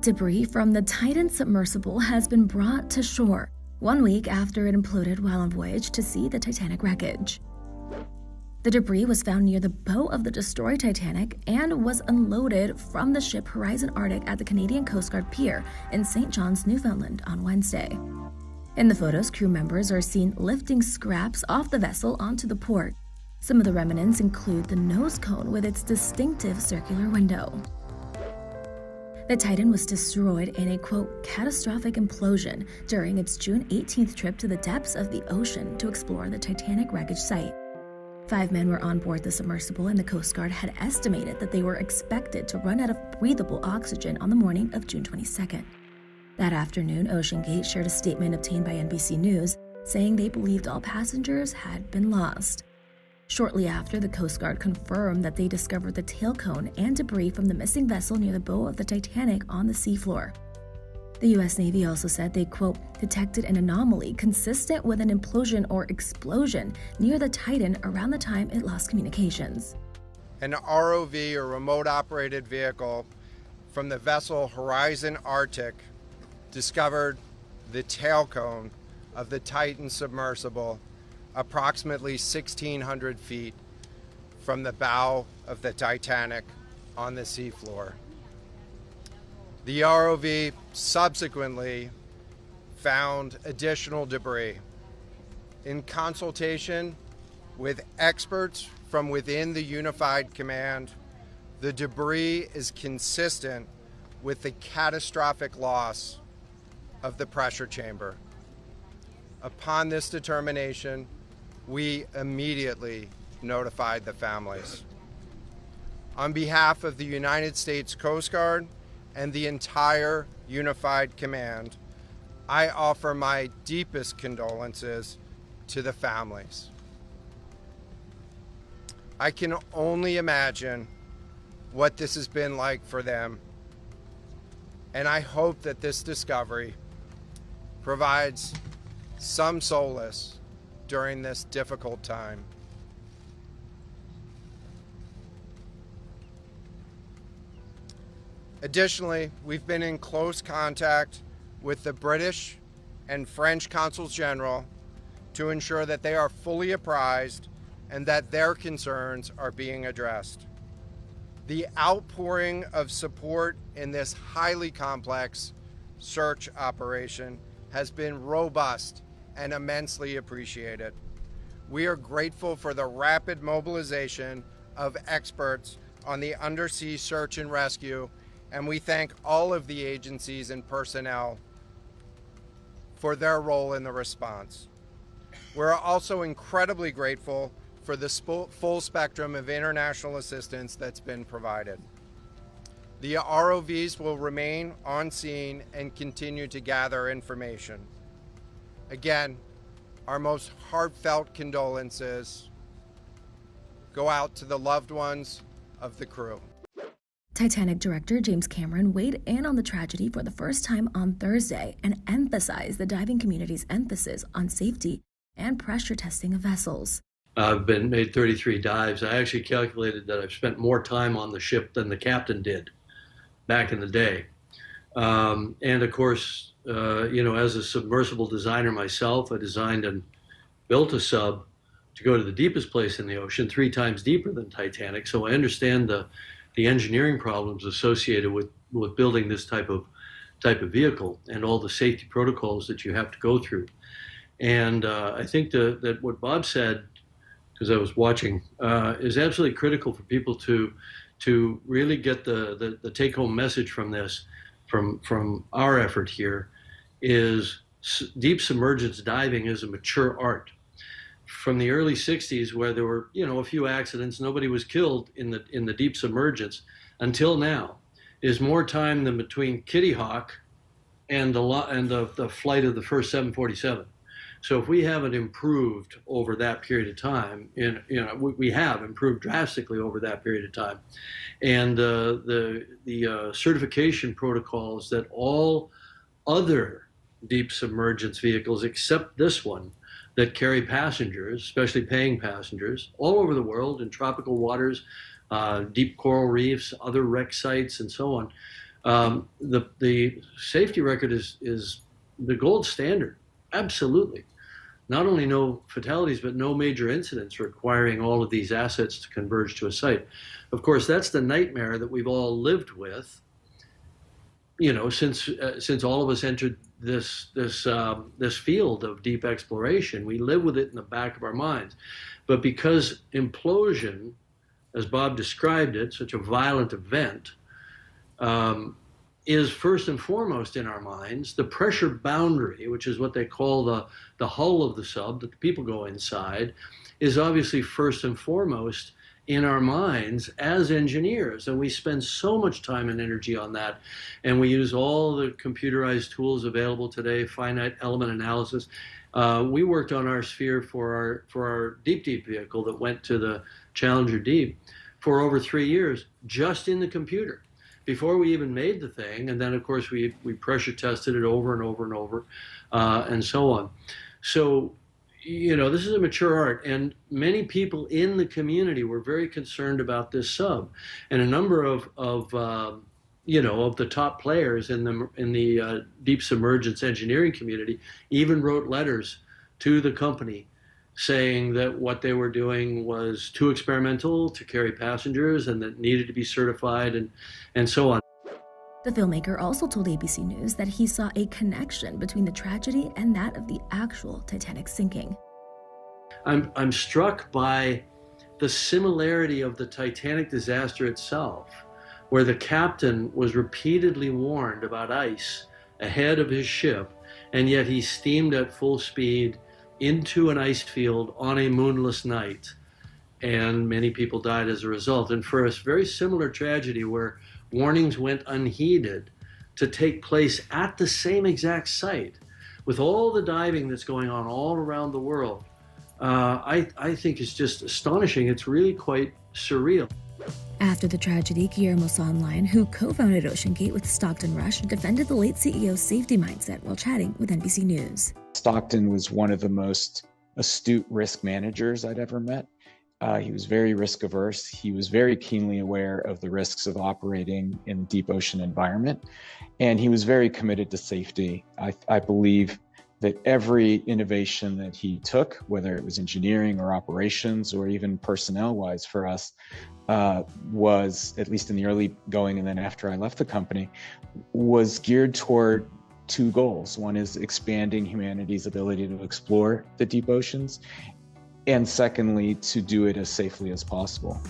Debris from the Titan Submersible has been brought to shore 1 week after it imploded while on voyage to see the Titanic wreckage. The debris was found near the bow of the destroyed Titanic and was unloaded from the ship Horizon Artic at the Canadian Coast Guard pier in St. John's, Newfoundland on Wednesday. In the photos, crew members are seen lifting scraps off the vessel onto the port. Some of the remnants include the nose cone with its distinctive circular window. The Titan was destroyed in a, quote, catastrophic implosion during its June 18th trip to the depths of the ocean to explore the Titanic wreckage site. 5 men were on board the submersible, and the Coast Guard had estimated that they were expected to run out of breathable oxygen on the morning of June 22nd. That afternoon, OceanGate shared a statement obtained by NBC News saying they believed all passengers had been lost. Shortly after, the Coast Guard confirmed that they discovered the tail cone and debris from the missing vessel near the bow of the Titanic on the seafloor. The U.S. Navy also said they, quote, detected an anomaly consistent with an implosion or explosion near the Titan around the time it lost communications. An ROV, or remote operated vehicle, from the vessel Horizon Artic discovered the tail cone of the Titan Submersible approximately 1,600 feet from the bow of the Titanic on the seafloor. The ROV subsequently found additional debris. In consultation with experts from within the Unified Command, the debris is consistent with the catastrophic loss of the pressure chamber. Upon this determination, we immediately notified the families. On behalf of the United States Coast Guard and the entire Unified Command, I offer my deepest condolences to the families. I can only imagine what this has been like for them, and I hope that this discovery provides some solace during this difficult time. Additionally, we've been in close contact with the British and French consuls general to ensure that they are fully apprised and that their concerns are being addressed. The outpouring of support in this highly complex search operation has been robust and immensely appreciated. We are grateful for the rapid mobilization of experts on the undersea search and rescue, and we thank all of the agencies and personnel for their role in the response. We're also incredibly grateful for the full spectrum of international assistance that's been provided. The ROVs will remain on scene and continue to gather information. Again, our most heartfelt condolences go out to the loved ones of the crew. Titanic director James Cameron weighed in on the tragedy for the first time on Thursday and emphasized the diving community's emphasis on safety and pressure testing of vessels. I've made 33 dives. I actually calculated that I've spent more time on the ship than the captain did back in the day. And of course, as a submersible designer myself, I designed and built a sub to go to the deepest place in the ocean, 3 times deeper than Titanic. So I understand the engineering problems associated with building this type of vehicle and all the safety protocols that you have to go through. And I think that what Bob said, because I was watching, is absolutely critical for people to really get the take-home message from this, from our effort here, is deep submergence diving is a mature art. From the early 60s, where there were a few accidents, nobody was killed in the deep submergence, until now, is more time than between Kitty Hawk and the flight of the first 747. So if we haven't improved over that period of time, we have improved drastically over that period of time, and the certification protocols that all other deep submergence vehicles, except this one, that carry passengers, especially paying passengers, all over the world in tropical waters, deep coral reefs, other wreck sites, and so on, The safety record is the gold standard. Absolutely. Not only no fatalities, but no major incidents requiring all of these assets to converge to a site. Of course, that's the nightmare that we've all lived with, since all of us entered this field of deep exploration. We live with it in the back of our minds. But because implosion, as Bob described it, such a violent event, is first and foremost in our minds. The pressure boundary, which is what they call the hull of the sub, that the people go inside, is obviously first and foremost in our minds as engineers. And we spend so much time and energy on that. And we use all the computerized tools available today, finite element analysis. We worked on our sphere for our deep vehicle that went to the Challenger Deep for over 3 years, just in the computer, before we even made the thing. And then, of course, we pressure tested it over and over and over, and so on. So, this is a mature art, and many people in the community were very concerned about this sub. And a number of the top players in the deep submergence engineering community even wrote letters to the company saying that what they were doing was too experimental to carry passengers and that needed to be certified and so on. The filmmaker also told ABC News that he saw a connection between the tragedy and that of the actual Titanic sinking. I'm struck by the similarity of the Titanic disaster itself, where the captain was repeatedly warned about ice ahead of his ship, and yet he steamed at full speed into an ice field on a moonless night, and many people died as a result. And for a very similar tragedy where warnings went unheeded to take place at the same exact site, with all the diving that's going on all around the world, I think is just astonishing. It's really quite surreal. After the tragedy, Guillermo Sondline, who co-founded OceanGate with Stockton Rush, defended the late CEO's safety mindset while chatting with NBC News. Stockton was one of the most astute risk managers I'd ever met. He was very risk averse. He was very keenly aware of the risks of operating in a deep ocean environment. And he was very committed to safety. I believe that every innovation that he took, whether it was engineering or operations or even personnel-wise for us, was, at least in the early going and then after I left the company, was geared toward two goals. One is expanding humanity's ability to explore the deep oceans, and secondly, to do it as safely as possible.